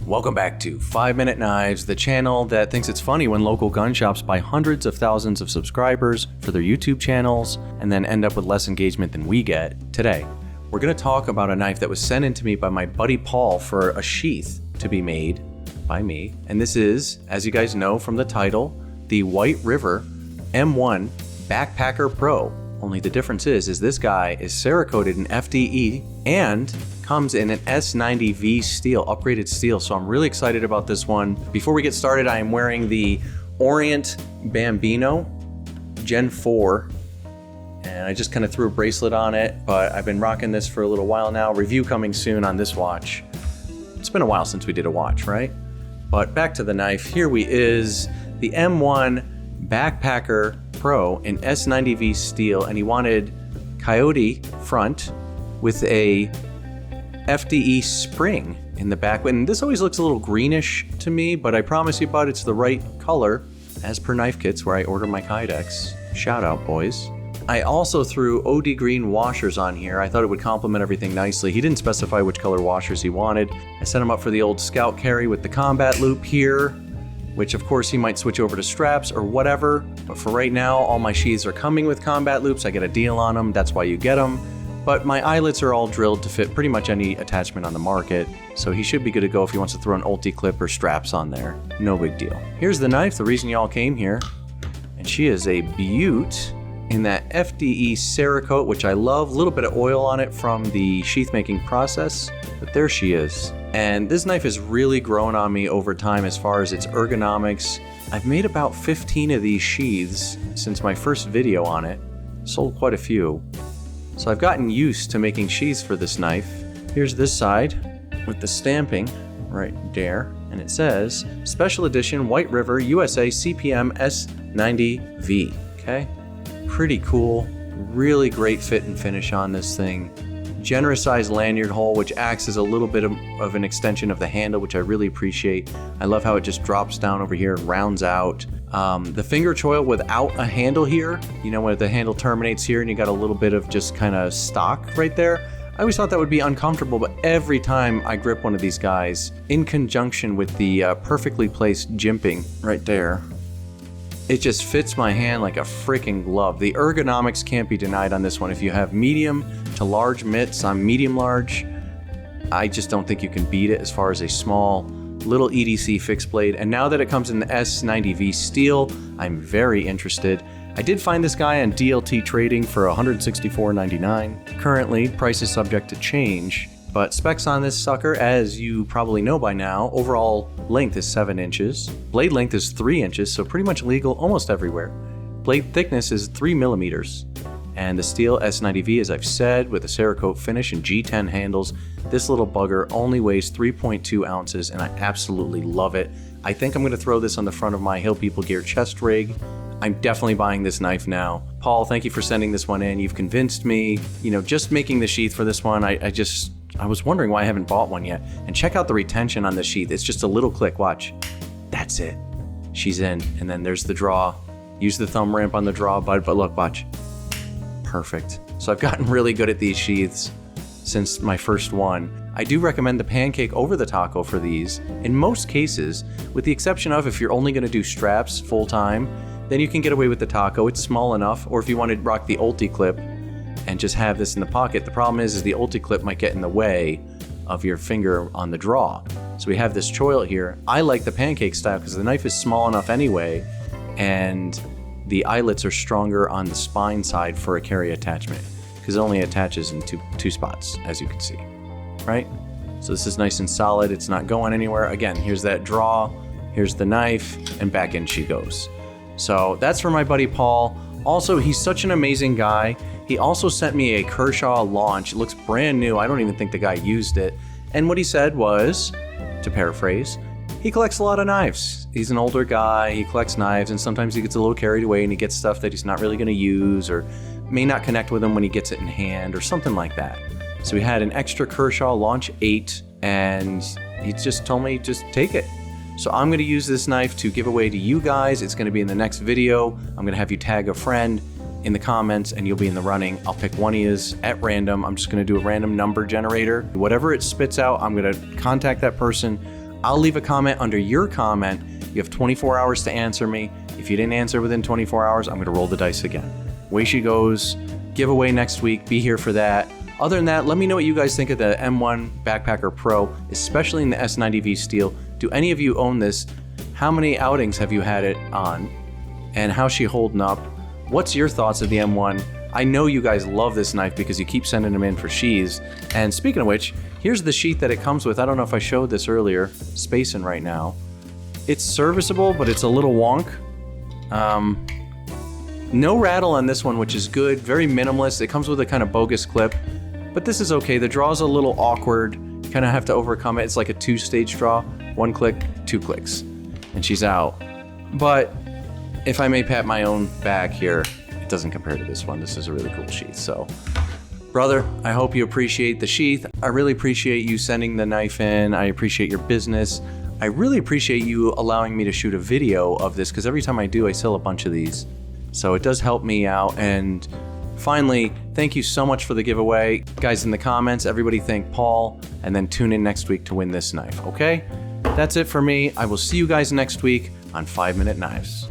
Welcome back to 5 Minute Knives, the channel that thinks it's funny when local gun shops buy hundreds of thousands of subscribers for their YouTube channels and then end up with less engagement than we get. Today, we're going to talk about a knife that was sent in to me by my buddy Paul for a sheath to be made by me. And this is, as you guys know from the title, the White River M1 Backpacker Pro. Only the difference is this guy is Cerakoted in FDE and comes in an S90V steel, upgraded steel. So I'm really excited about this one. Before we get started, I am wearing the Orient Bambino Gen 4. And I just kind of threw a bracelet on it, but I've been rocking this for a little while now. Review coming soon on this watch. It's been a while since we did a watch, right? But back to the knife. Here is the M1 Backpacker Pro in S90V steel, and he wanted coyote front with a FDE spring in the back. And this always looks a little greenish to me, but I promise you, bud, it's the right color as per Knife Kits where I order my kydex. Shout out, boys. I also threw OD green washers on here. I thought it would complement everything nicely. He didn't specify which color washers he wanted. I set him up for the old scout carry with the combat loop here, which of course he might switch over to straps or whatever. But for right now, all my sheaths are coming with combat loops. I get a deal on them. That's why you get them. But my eyelets are all drilled to fit pretty much any attachment on the market. So he should be good to go if he wants to throw an ulti clip or straps on there. No big deal. Here's the knife, the reason y'all came here. And she is a beaut in that FDE Cerakote, which I love. A little bit of oil on it from the sheath making process, but there she is. And this knife has really grown on me over time as far as its ergonomics. I've made about 15 of these sheaths since my first video on it. Sold quite a few. So I've gotten used to making sheaths for this knife. Here's this side with the stamping right there. And it says, Special Edition White River USA CPM S90V, okay? Pretty cool, really great fit and finish on this thing. Generous sized lanyard hole, which acts as a little bit of an extension of the handle, which I really appreciate. I love how it just drops down over here and rounds out. The finger choil without a handle here, you know, where the handle terminates here and you got a little bit of just kind of stock right there. I always thought that would be uncomfortable, but every time I grip one of these guys, in conjunction with the perfectly placed jimping right there, it just fits my hand like a freaking glove. The ergonomics can't be denied on this one. If you have medium to large mitts, I'm medium large. I just don't think you can beat it as far as a small little EDC fixed blade. And now that it comes in the S90V steel, I'm very interested. I did find this guy on DLT Trading for $164.99. Currently, price is subject to change. But specs on this sucker, as you probably know by now, overall length is 7 inches. Blade length is 3 inches, so pretty much legal almost everywhere. Blade thickness is 3 millimeters. And the steel S90V, as I've said, with a Cerakote finish and G10 handles, this little bugger only weighs 3.2 ounces, and I absolutely love it. I think I'm gonna throw this on the front of my Hill People Gear chest rig. I'm definitely buying this knife now. Paul, thank you for sending this one in. You've convinced me. You know, just making the sheath for this one, I was wondering why I haven't bought one yet. And check out the retention on the sheath. It's just a little click, watch. That's it. She's in, and then there's the draw. Use the thumb ramp on the draw, bud, but look, watch. Perfect. So I've gotten really good at these sheaths since my first one. I do recommend the pancake over the taco for these. In most cases, with the exception of if you're only gonna do straps full time, then you can get away with the taco. It's small enough, or if you want to rock the ulti clip and just have this in the pocket. The problem is the ulti clip might get in the way of your finger on the draw. So we have this choil here. I like the pancake style because the knife is small enough anyway, and the eyelets are stronger on the spine side for a carry attachment because it only attaches in two spots, as you can see, right? So this is nice and solid. It's not going anywhere. Again, here's that draw, here's the knife, and back in she goes. So that's for my buddy Paul. Also, he's such an amazing guy. He also sent me a Kershaw launch. It looks brand new. I don't even think the guy used it. And what he said was, to paraphrase, he collects a lot of knives. He's an older guy, he collects knives, and sometimes he gets a little carried away and he gets stuff that he's not really gonna use or may not connect with him when he gets it in hand or something like that. So we had an extra Kershaw Launch 8 and he just told me, just take it. So I'm gonna use this knife to give away to you guys. It's gonna be in the next video. I'm gonna have you tag a friend in the comments and you'll be in the running. I'll pick one of yous at random. I'm just gonna do a random number generator. Whatever it spits out, I'm gonna contact that person. I'll leave a comment under your comment. You have 24 hours to answer me. If you didn't answer within 24 hours, I'm gonna roll the dice again. Way she goes. Giveaway next week, be here for that. Other than that, let me know what you guys think of the M1 Backpacker Pro, especially in the S90V steel. Do any of you own this? How many outings have you had it on? And how's she holding up? What's your thoughts of the M1? I know you guys love this knife because you keep sending them in for sheaths. And speaking of which, here's the sheath that it comes with. I don't know if I showed this earlier, spacing right now. It's serviceable, but it's a little wonk. No rattle on this one, which is good. Very minimalist. It comes with a kind of bogus clip, but this is okay. The draw's a little awkward. You kind of have to overcome it. It's like a two-stage draw. 1 click, 2 clicks, and she's out. But if I may pat my own back here, it doesn't compare to this one. This is a really cool sheath. So, brother, I hope you appreciate the sheath. I really appreciate you sending the knife in. I appreciate your business. I really appreciate you allowing me to shoot a video of this, because every time I do, I sell a bunch of these. So it does help me out. And finally, thank you so much for the giveaway. Guys, in the comments, everybody thank Paul, and then tune in next week to win this knife, okay? That's it for me. I will see you guys next week on 5 Minute Knives.